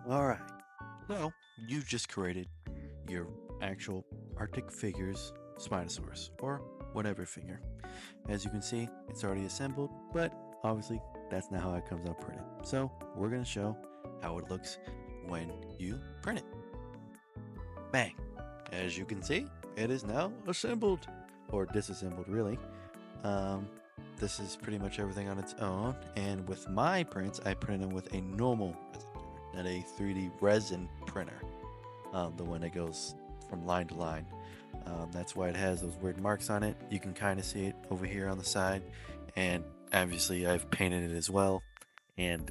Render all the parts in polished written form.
Alright, so you've just created your actual Arctic figures Spinosaurus, or whatever figure. As you can see, it's already assembled, but obviously that's not how it comes out printed. So we're going to show how it looks when you print it. Bang! As you can see, it is now assembled, or disassembled really. Um, this is pretty much everything on its own, and with my prints, I print them with a normal resin printer, not a 3D resin printer, the one that goes from line to line. That's why it has those weird marks on it. You can kind of see it over here on the side, and obviously I've painted it as well, and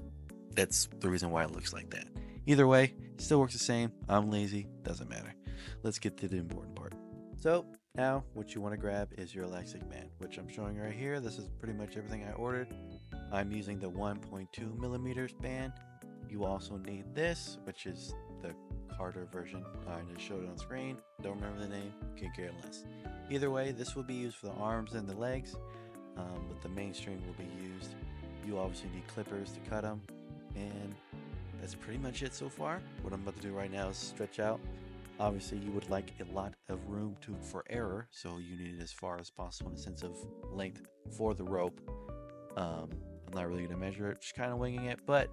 that's the reason why it looks like that. Either way, it still works the same. I'm lazy, doesn't matter. Let's get to the important part. So now what you want to grab is your elastic band, which I'm showing right here. This is pretty much everything I ordered. I'm using the 1.2 millimeters band. You also need this, which is the Carter version. I just showed it on screen. Don't remember the name. Could care less. Either way, this will be used for the arms and the legs, but the main string will be used. You obviously need clippers to cut them, and that's pretty much it so far. What I'm about to do right now is stretch out. Obviously, you would like a lot of room for error, so you need it as far as possible in a sense of length for the rope. I'm not really going to measure it, just kind of winging it, but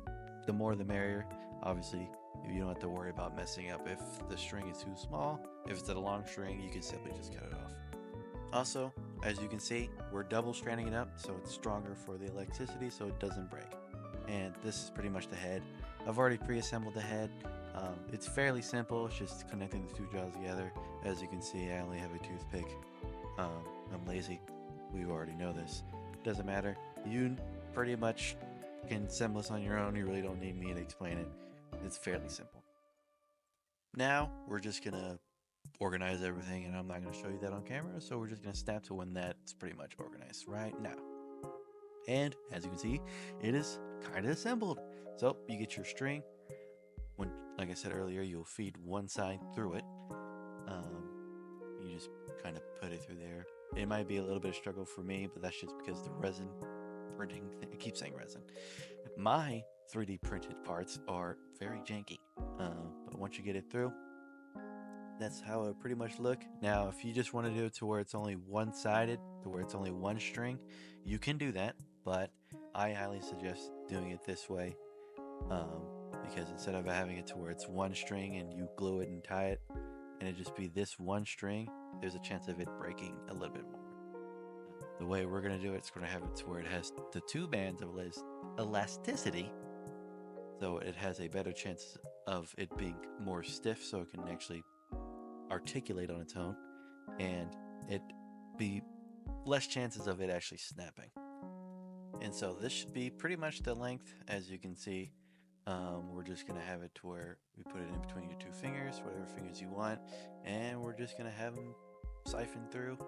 the more the merrier. Obviously, you don't have to worry about messing up if the string is too small. If it's a long string, you can simply just cut it off. Also, as you can see, we're double stranding it up, so it's stronger for the electricity so it doesn't break. And this is pretty much the head. I've already pre-assembled the head. It's fairly simple, it's just connecting the two jaws together. As you can see, I only have a toothpick. I'm lazy. We already know this. Doesn't matter. You pretty much can assemble this on your own. You really don't need me to explain it. It's fairly simple. Now, we're just gonna organize everything, and I'm not gonna show you that on camera, so we're just gonna snap to when that's pretty much organized right now. And as you can see, it is kind of assembled. So you get your string. When, like I said earlier, you'll feed one side through it. You just kind of put it through there. It might be a little bit of struggle for me, but that's just because the resin printing thing, it keeps saying resin. My 3D printed parts are very janky, but once you get it through, that's how it pretty much look. Now, if you just want to do it to where it's only one-sided, to where it's only one string, you can do that, but I highly suggest doing it this way, um, because instead of having it to where it's one string and you glue it and tie it, and it just be this one string, there's a chance of it breaking a little bit more. The way we're going to do it, it's going to have it to where it has the two bands of elasticity, so it has a better chance of it being more stiff so it can actually articulate on its own, and it be less chances of it actually snapping. And so this should be pretty much the length. As you can see, we're just gonna have it to where we put it in between your two fingers, whatever fingers you want, and we're just gonna have them siphon through.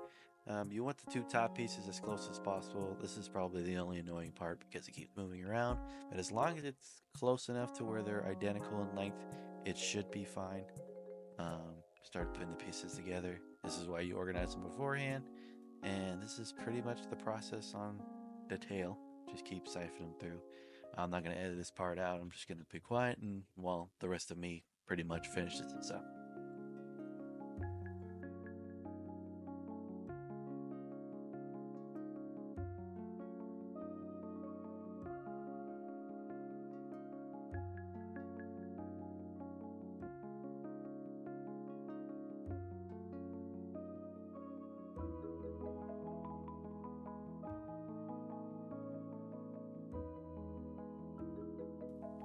You want the two top pieces as close as possible. This is probably the only annoying part because it keeps moving around, but as long as it's close enough to where they're identical in length, it should be fine. Start putting the pieces together. This is why you organize them beforehand, and this is pretty much the process on the tail. Just keep siphoning through. I'm not going to edit this part out. I'm just going to be quiet, and while the rest of me pretty much finishes this up.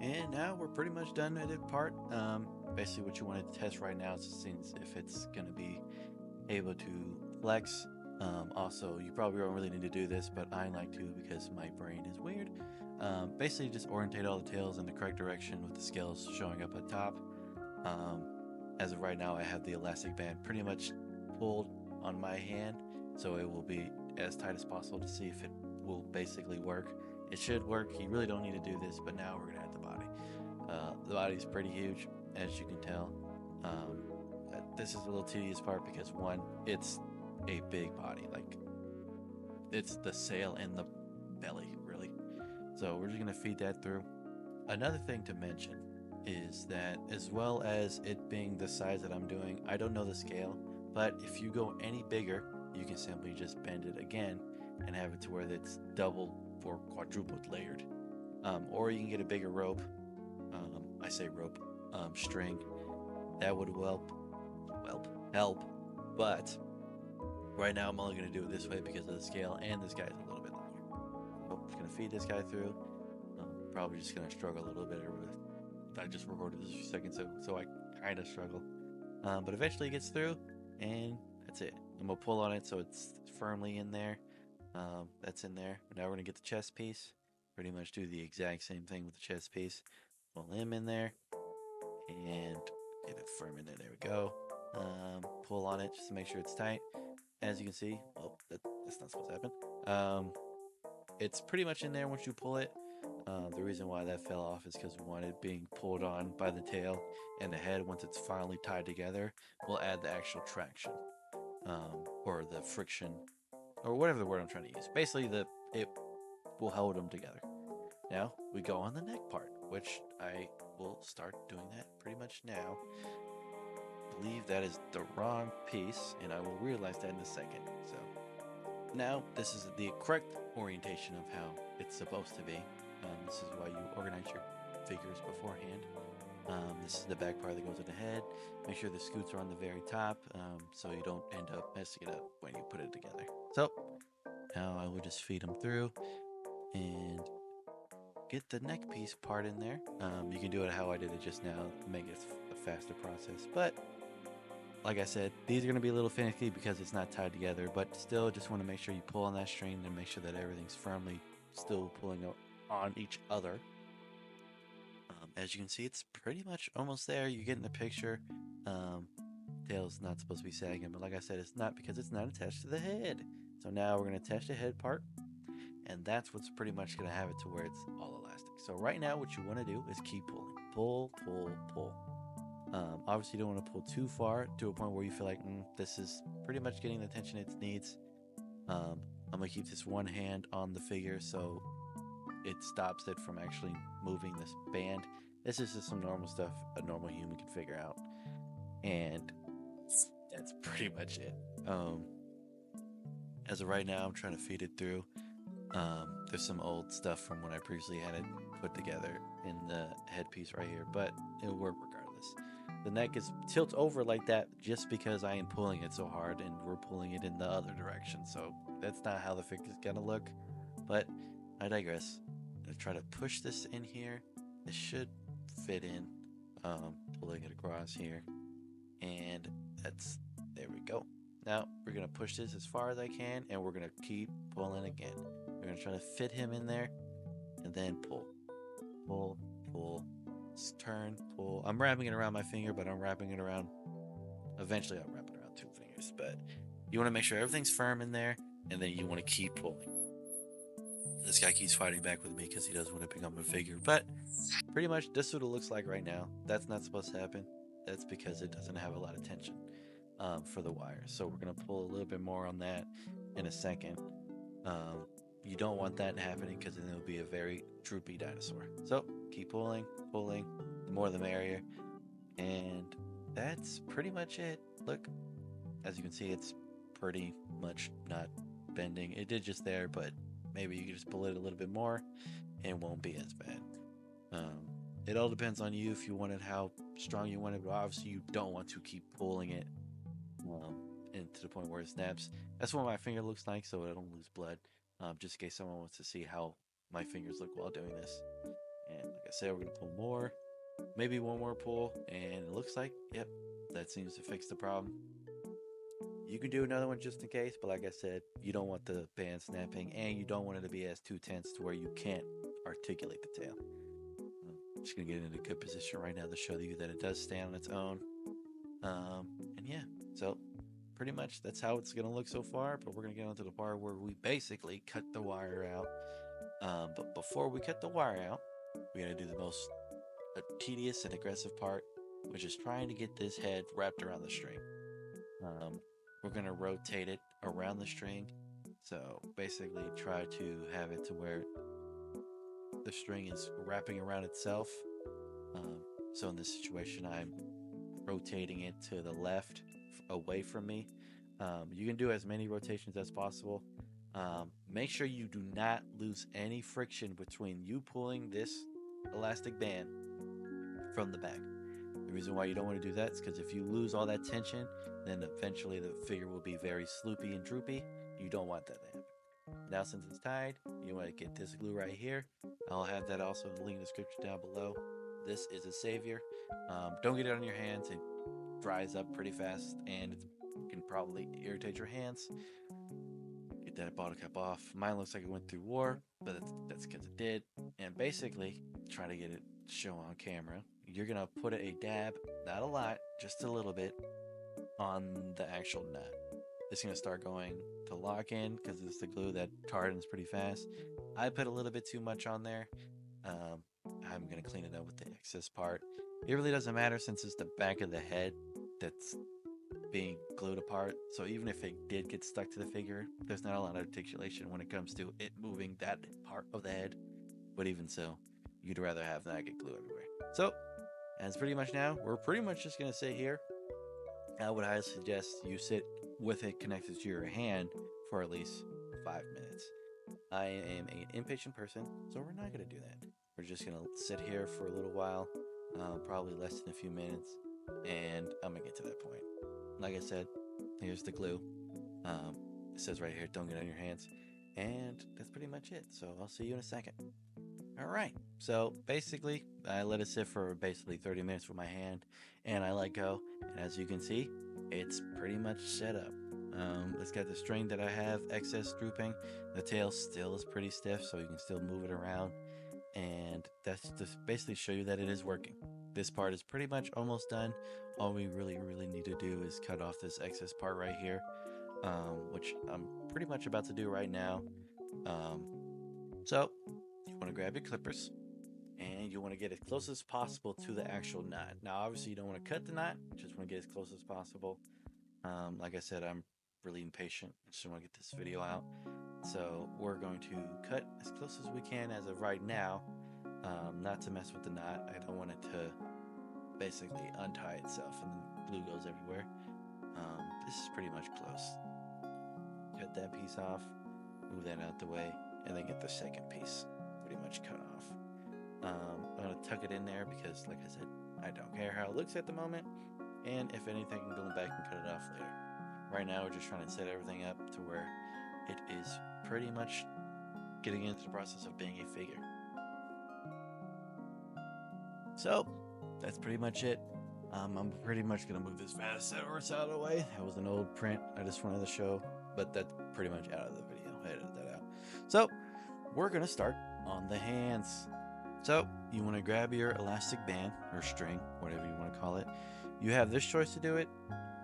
And now we're pretty much done with the part. Basically, what you want to test right now is to see if it's going to be able to flex. Also, you probably don't really need to do this, but I like to because my brain is weird. Basically, just orientate all the tails in the correct direction with the scales showing up at top. Um, as of right now, I have the elastic band pretty much pulled on my hand, so it will be as tight as possible to see if it will basically work. It should work. You really don't need to do this, but now we're gonna add the body. The body's pretty huge, as you can tell. Um, this is a little tedious part because one, it's a big body, like it's the sail and the belly, really. So we're just gonna feed that through. Another thing to mention, is that, as well as it being the size that I'm doing, I don't know the scale, but if you go any bigger, you can simply just bend it again and have it to where it's double or quadrupled layered. Or you can get a bigger rope. I say rope, string. That would help. But right now, I'm only going to do it this way because of the scale, and this guy's a little bit longer. So I'm just going to feed this guy through. Probably just going to struggle a little bit with. I just recorded this a few seconds, so I kind of struggle. But eventually it gets through, and that's it. I'm going to pull on it so it's firmly in there. That's in there. Now we're going to get the chest piece. Pretty much do the exact same thing with the chest piece. Pull him in there, and get it firm in there. There we go. Pull on it just to make sure it's tight. As you can see, well, that's not supposed to happen. It's pretty much in there once you pull it. The reason why that fell off is because we want it being pulled on by the tail and the head. Once it's finally tied together, we'll add the actual traction, or the friction, or whatever the word I'm trying to use. Basically, it will hold them together. Now we go on the neck part, which I will start doing that pretty much now. I believe that is the wrong piece, and I will realize that in a second. So now this is the correct orientation of how it's supposed to be. This is why you organize your figures beforehand. This is the back part that goes with the head. Make sure the scoots are on the very top, so you don't end up messing it up when you put it together. So now I will just feed them through and get the neck piece part in there. You can do it how I did it just now, make it a faster process. But like I said, these are going to be a little finicky because it's not tied together, but still just want to make sure you pull on that string and make sure that everything's firmly still pulling on each other. As you can see, it's pretty much almost there. You're getting the picture. Tail's not supposed to be sagging, but like I said, it's not because it's not attached to the head. So now we're going to attach the head part, and that's what's pretty much going to have it to where it's all elastic. So right now what you want to do is keep pulling. Pull, pull, pull. Obviously you don't want to pull too far to a point where you feel like this is pretty much getting the attention it needs. I'm going to keep this one hand on the figure so it stops it from actually moving this band. This is just some normal stuff a normal human can figure out. And that's pretty much it. As of right now, I'm trying to feed it through. There's some old stuff from when I previously had it put together in the headpiece right here, but it'll work regardless. The neck is tilt over like that just because I am pulling it so hard and we're pulling it in the other direction. So that's not how the figure's gonna look, but I digress. I'm gonna try to push this in here. It should fit in. Pulling it across here, and there we go. Now we're gonna push this as far as I can, and we're gonna keep pulling again. We're gonna try to fit him in there, and then pull, pull, pull, turn, pull. I'm wrapping it around my finger, but I'm wrapping it around. Eventually, I'll wrap it around 2 fingers, but you want to make sure everything's firm in there, and then you want to keep pulling. This guy keeps fighting back with me because he doesn't want to pick up my figure, but pretty much this is what it looks like right now. That's not supposed to happen. That's because it doesn't have a lot of tension for the wire. So we're going to pull a little bit more on that in a second. You don't want that happening because then it'll be a very droopy dinosaur. So keep pulling, pulling, the more the merrier. And that's pretty much it. Look, as you can see, it's pretty much not bending. It did just there, but maybe you can just pull it a little bit more and it won't be as bad. It all depends on you if you want it, how strong you want it, but obviously you don't want to keep pulling it and to the point where it snaps. That's what my finger looks like, so I don't lose blood, just in case someone wants to see how my fingers look while doing this. And like I said, we're going to pull more, maybe one more pull, and it looks like, yep, that seems to fix the problem. You can do another one just in case, but like I said, you don't want the band snapping, and you don't want it to be as too tense to where you can't articulate the tail. I'm just going to get it in a good position right now to show you that it does stand on its own. And yeah, so pretty much that's how it's going to look so far, but we're going to get onto the part where we basically cut the wire out. But before we cut the wire out, we're going to do the most tedious and aggressive part, which is trying to get this head wrapped around the string. We're going to rotate it around the string, so basically try to have it to where the string is wrapping around itself. So in this situation, I'm rotating it to the left away from me. You can do as many rotations as possible. Make sure you do not lose any friction between you pulling this elastic band from the back. The reason why you don't want to do that is because if you lose all that tension, then eventually the figure will be very sloopy and droopy. You don't want that to happen. Now, since it's tied, you want to get this glue right here. I'll have that also in the link in the description down below. This is a savior. Don't get it on your hands. It dries up pretty fast and it can probably irritate your hands. Get that bottle cap off. Mine looks like it went through war, but that's because it did. And basically, try to get it to show on camera. You're going to put a dab, not a lot, just a little bit, on the actual nut. It's going to start going to lock in because it's the glue that hardens pretty fast. I put a little bit too much on there. I'm going to clean it up with the excess part. It really doesn't matter since it's the back of the head that's being glued apart. So even if it did get stuck to the figure, there's not a lot of articulation when it comes to it moving that part of the head. But even so, you'd rather have not get glue everywhere. So, as pretty much now, we're pretty much just going to sit here. I would highly suggest you sit with it connected to your hand for at least 5 minutes. I am an impatient person, so we're not going to do that. We're just going to sit here for a little while, probably less than a few minutes, and I'm going to get to that point. Like I said, here's the glue. It says right here, don't get on your hands. And that's pretty much it. So I'll see you in a second. All right. So basically, I let it sit for basically 30 minutes with my hand, and I let go. And as you can see, it's pretty much set up. It's got the string that I have, excess drooping. The tail still is pretty stiff, so you can still move it around. And that's just basically show you that it is working. This part is pretty much almost done. All we really need to do is cut off this excess part right here, which I'm pretty much about to do right now. So you want to grab your clippers and you want to get as close as possible to the actual knot. Now obviously you don't want to cut the knot, just want to get as close as possible. Like I said, I'm really impatient. I just want to get this video out. So we're going to cut as close as we can as of right now, not to mess with the knot. I don't want it to basically untie itself and then glue goes everywhere. This is pretty much close. Cut that piece off, move that out the way, and then get the second piece pretty much cut off. I'm going to tuck it in there because, like I said, I don't care how it looks at the moment, and if anything, I can go back and cut it off later. Right now, we're just trying to set everything up to where it is pretty much getting into the process of being a figure. So, that's pretty much it. I'm pretty much going to move this Vatasaurus out of the way. That was an old print I just wanted to show, but that's pretty much out of the video. I edited that out. So, we're going to start on the hands. So, you want to grab your elastic band or string, whatever you want to call it. You have this choice to do it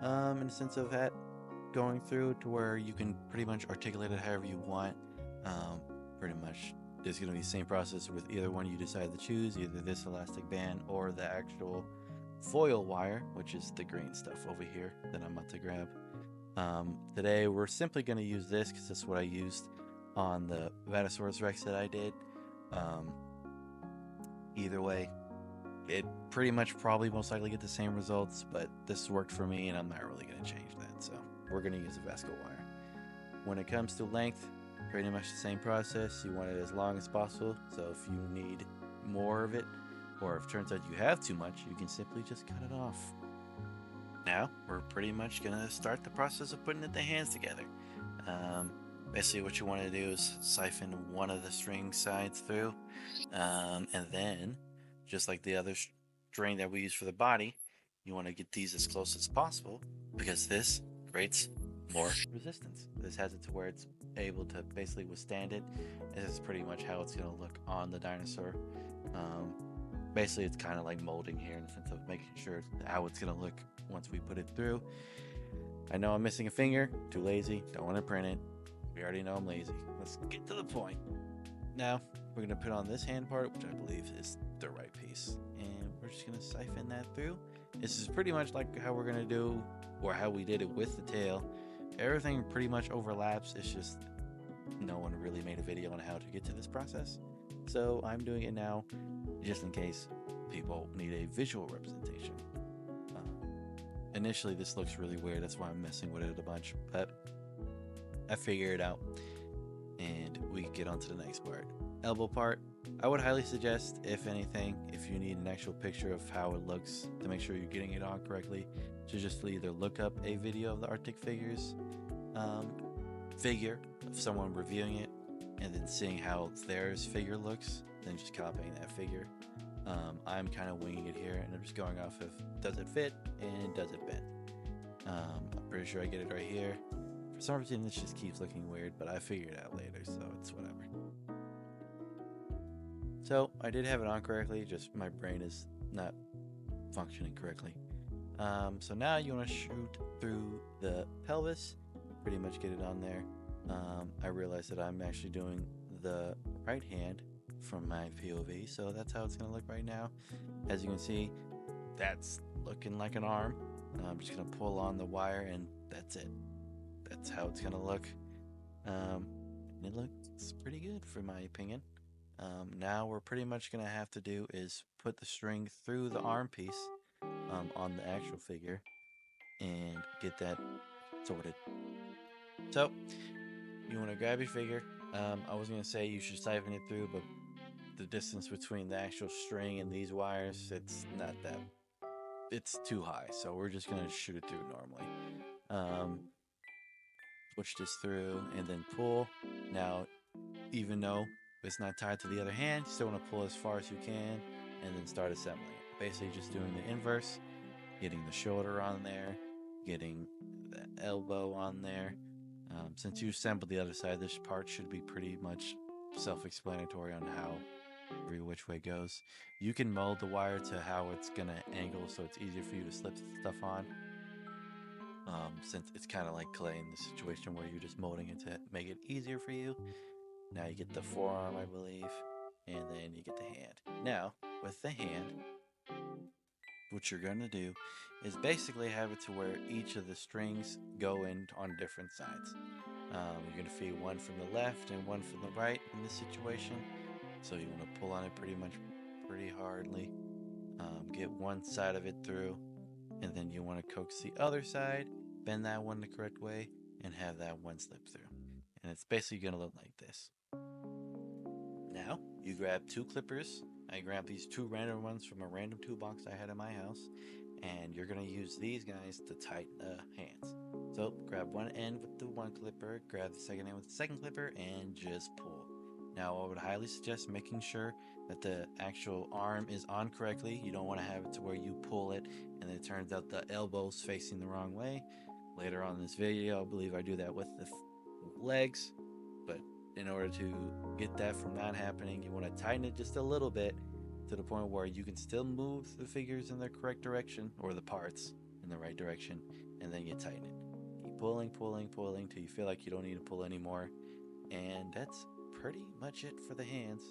in the sense of that going through to where you can pretty much articulate it however you want. Pretty much there's going to be the same process with either one you decide to choose, either this elastic band or the actual foil wire, which is the green stuff over here that I'm about to grab. Today we're simply going to use this because that's what I used on the Vatasaurus Rex that I did. Either way, it pretty much probably most likely get the same results, but this worked for me and I'm not really going to change that, so we're going to use a Vasco wire. When it comes to length, pretty much the same process. You want it as long as possible, so if you need more of it, or if it turns out you have too much, you can simply just cut it off. Now, we're pretty much going to start the process of putting the hands together. Basically what you want to do is siphon one of the string sides through, and then, just like the other string that we use for the body, you want to get these as close as possible because this creates more resistance. This has it to where it's able to basically withstand it. This is pretty much how it's going to look on the dinosaur. Basically it's kind of like molding here in the sense of making sure how it's going to look once we put it through. I know I'm missing a finger, too lazy, don't want to print it. We already know I'm lazy. Let's get to the point. Now we're going to put on this hand part, which I believe is the right piece, and we're just going to siphon that through. This is pretty much like how we're going to do, or how we did it with the tail. Everything pretty much overlaps. It's just no one really made a video on how to get to this process, so I'm doing it now just in case people need a visual representation. Initially, this looks really weird. That's why I'm messing with it a bunch. But I figure it out, and we get on to the next part. Elbow part. I would highly suggest, if anything, if you need an actual picture of how it looks to make sure you're getting it on correctly, to just either look up a video of the Arctic figures figure of someone reviewing it, and then seeing how theirs figure looks, then just copying that figure. I'm kind of winging it here, and I'm just going off of does it fit and does it bend. I'm pretty sure I get it right here. For some reason, this just keeps looking weird, but I figure it out later, so it's whatever. So I did have it on correctly, just my brain is not functioning correctly. So now you want to shoot through the pelvis, pretty much get it on there. I realized that I'm actually doing the right hand from my POV, so that's how it's going to look right now. As you can see, that's looking like an arm. I'm just going to pull on the wire, and that's it. That's how it's going to look. And it looks pretty good for my opinion. Now we're pretty much going to have to do is put the string through the arm piece on the actual figure and get that sorted. So you want to grab your figure. I was going to say you should siphon it through, but the distance between the actual string and these wires, it's not that, it's too high, so we're just going to shoot it through normally. Push this through and then pull. Now, even though it's not tied to the other hand, you still want to pull as far as you can and then start assembling it. Basically just doing the inverse, getting the shoulder on there, getting the elbow on there. Since you assembled the other side, this part should be pretty much self-explanatory on how every which way goes. You can mold the wire to how it's gonna angle so it's easier for you to slip stuff on. Since it's kind of like clay in the situation where you're just molding it to make it easier for you. Now you get the forearm, I believe, and then you get the hand. Now, with the hand, what you're going to do is basically have it to where each of the strings go in on different sides. You're going to feed one from the left and one from the right in this situation. So you want to pull on it pretty hardly. Get one side of it through, and then you want to coax the other side, bend that one the correct way, and have that one slip through. And it's basically going to look like this. Now, you grab two clippers. I grabbed these two random ones from a random toolbox I had in my house, and you're going to use these guys to tighten the hands. So, grab one end with the one clipper, grab the second end with the second clipper, and just pull. Now, I would highly suggest making sure that the actual arm is on correctly. You don't want to have it to where you pull it, and it turns out the elbow's facing the wrong way. Later on in this video, I believe I do that with the legs, but in order to get that from not happening, you want to tighten it just a little bit to the point where you can still move the figures in the correct direction, or the parts in the right direction, and then you tighten it. Keep pulling till you feel like you don't need to pull anymore. And that's pretty much it for the hands.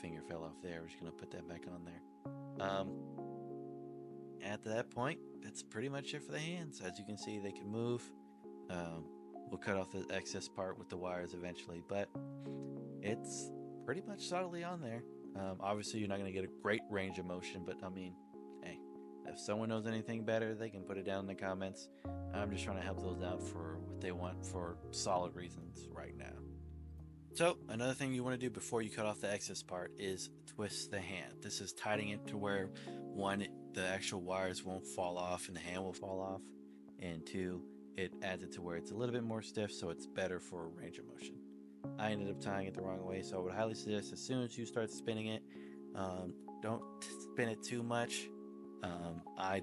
Finger fell off there. We're just going to put that back on there. At that point, that's pretty much it for the hands. As you can see, they can move. We'll cut off the excess part with the wires eventually, but it's pretty much solidly on there. Obviously, you're not going to get a great range of motion, but I mean, hey, if someone knows anything better, they can put it down in the comments. I'm just trying to help those out for what they want for solid reasons right now. So, another thing you want to do before you cut off the excess part is twist the hand. This is tightening it to where, one, the actual wires won't fall off and the hand will fall off, and two, it adds it to where it's a little bit more stiff, so it's better for range of motion. I ended up tying it the wrong way, so I would highly suggest as soon as you start spinning it, don't spin it too much. I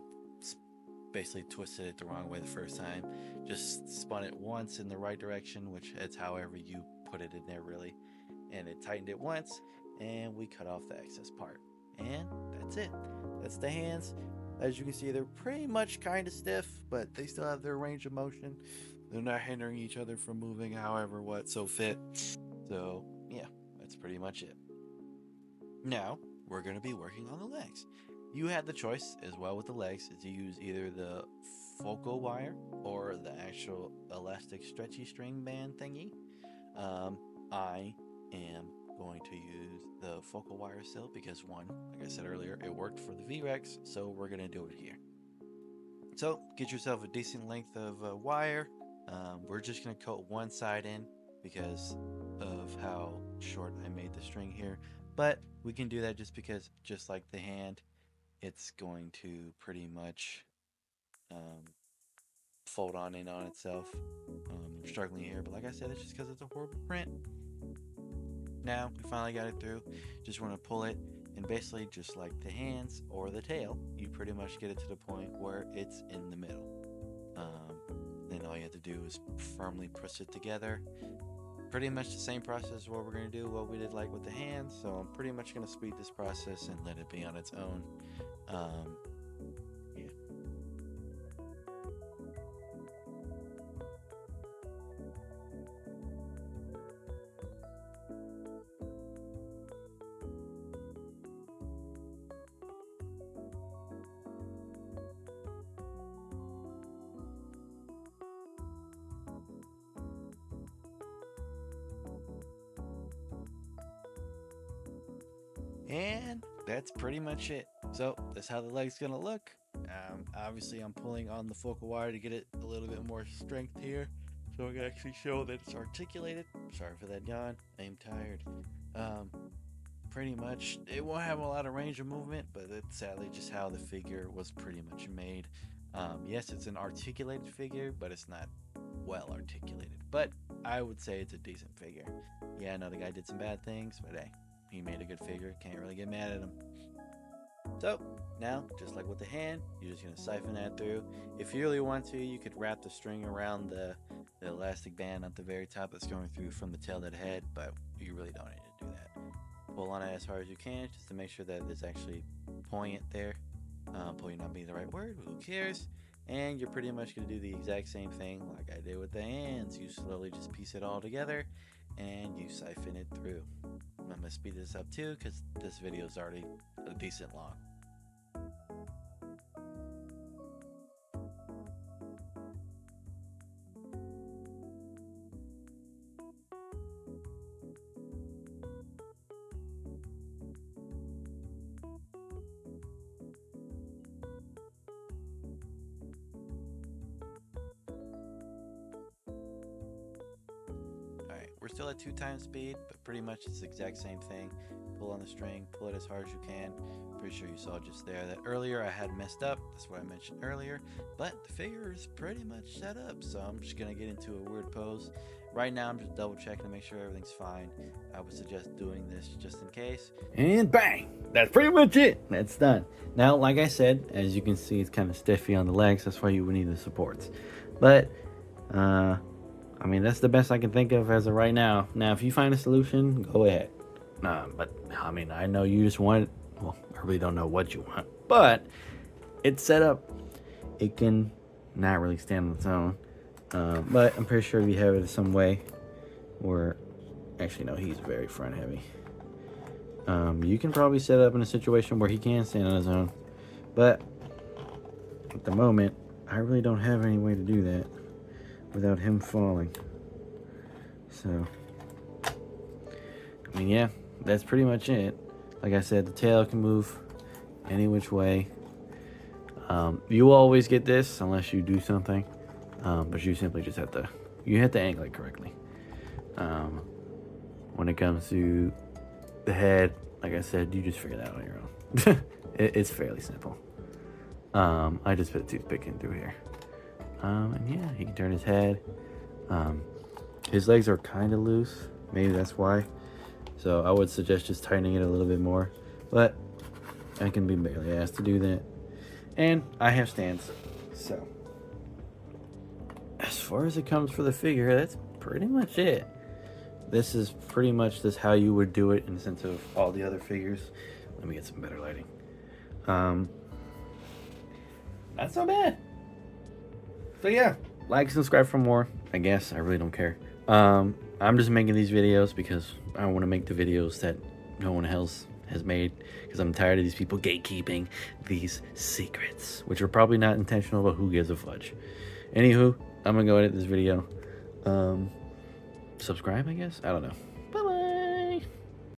basically twisted it the wrong way the first time. Just spun it once in the right direction, which is however you put it in there really. And it tightened it once, and we cut off the excess part. And that's it. That's the hands. As you can see, they're pretty much kind of stiff, but they still have their range of motion. They're not hindering each other from moving however what so fit. So yeah, that's pretty much it. Now we're going to be working on the legs. You had the choice as well with the legs to use either the focal wire or the actual elastic stretchy string band thingy. I am going to use the focal wire still because one, like I said earlier, it worked for the V-Rex, so we're going to do it here. So get yourself a decent length of wire. We're just going to coat one side in because of how short I made the string here. But we can do that just because, just like the hand, it's going to pretty much fold on in on itself. I'm struggling here, but like I said, it's just because it's a horrible print. Now we finally got it through. Just want to pull it, and basically just like the hands or the tail, you pretty much get it to the point where it's in the middle. Then all you have to do is firmly push it together. Pretty much the same process as what we're going to do, what we did like with the hands. So I'm pretty much going to speed this process and let it be on its own. Yeah. And that's pretty much it. So that's how the leg's gonna look. Obviously I'm pulling on the focal wire to get it a little bit more strength here, so I can actually show that it's articulated. Sorry for that yawn, I'm tired. Pretty much it won't have a lot of range of movement, but it's sadly just how the figure was pretty much made. Yes, it's an articulated figure, but it's not well articulated, but I would say it's a decent figure. Yeah, I know the guy did some bad things, but hey, he made a good figure, can't really get mad at him. So now, just like with the hand, you're just going to siphon that through. If you really want to, you could wrap the string around the elastic band at the very top that's going through from the tail to the head, but you really don't need to do that. Pull on it as hard as you can just to make sure that it's actually poignant there. Poignant not being the right word, but who cares? And you're pretty much going to do the exact same thing like I did with the hands. You slowly just piece it all together and you siphon it through. I'm going to speed this up too because this video is already a decent long. We're still at 2x speed, but pretty much it's the exact same thing. Pull on the string, pull it as hard as you can. Pretty sure you saw just there that earlier I had messed up. That's what I mentioned earlier. But the figure is pretty much set up, so I'm just gonna get into a weird pose. Right now I'm just double checking to make sure everything's fine. I would suggest doing this just in case. And bang! That's pretty much it. That's done. Now, like I said, as you can see, it's kind of stiffy on the legs. That's why you would need the supports. But I mean, that's the best I can think of as of right now. Now, if you find a solution, go ahead. But I mean, I know you just want, well, I really don't know what you want, but it's set up. It can not really stand on its own. But I'm pretty sure if you have it some way where, actually, no, he's very front heavy. You can probably set it up in a situation where he can stand on his own. But at the moment, I really don't have any way to do that without him falling. So, I mean, yeah, that's pretty much it. Like I said, the tail can move any which way. You will always get this unless you do something, but you simply just have to angle it correctly. When it comes to the head, like I said, you just figure that out on your own. It's fairly simple. I just put a toothpick in through here. And yeah, he can turn his head. His legs are kind of loose. Maybe that's why. So I would suggest just tightening it a little bit more. But I can be barely asked to do that. And I have stands. So as far as it comes for the figure, that's pretty much it. This is pretty much just how you would do it in the sense of all the other figures. Let me get some better lighting. Not so bad. So yeah, like, subscribe for more. I guess I really don't care. I'm just making these videos because I want to make the videos that no one else has made, because I'm tired of these people gatekeeping these secrets, which are probably not intentional, but who gives a fudge. Anywho, I'm gonna go edit this video. Subscribe, I guess. I don't know.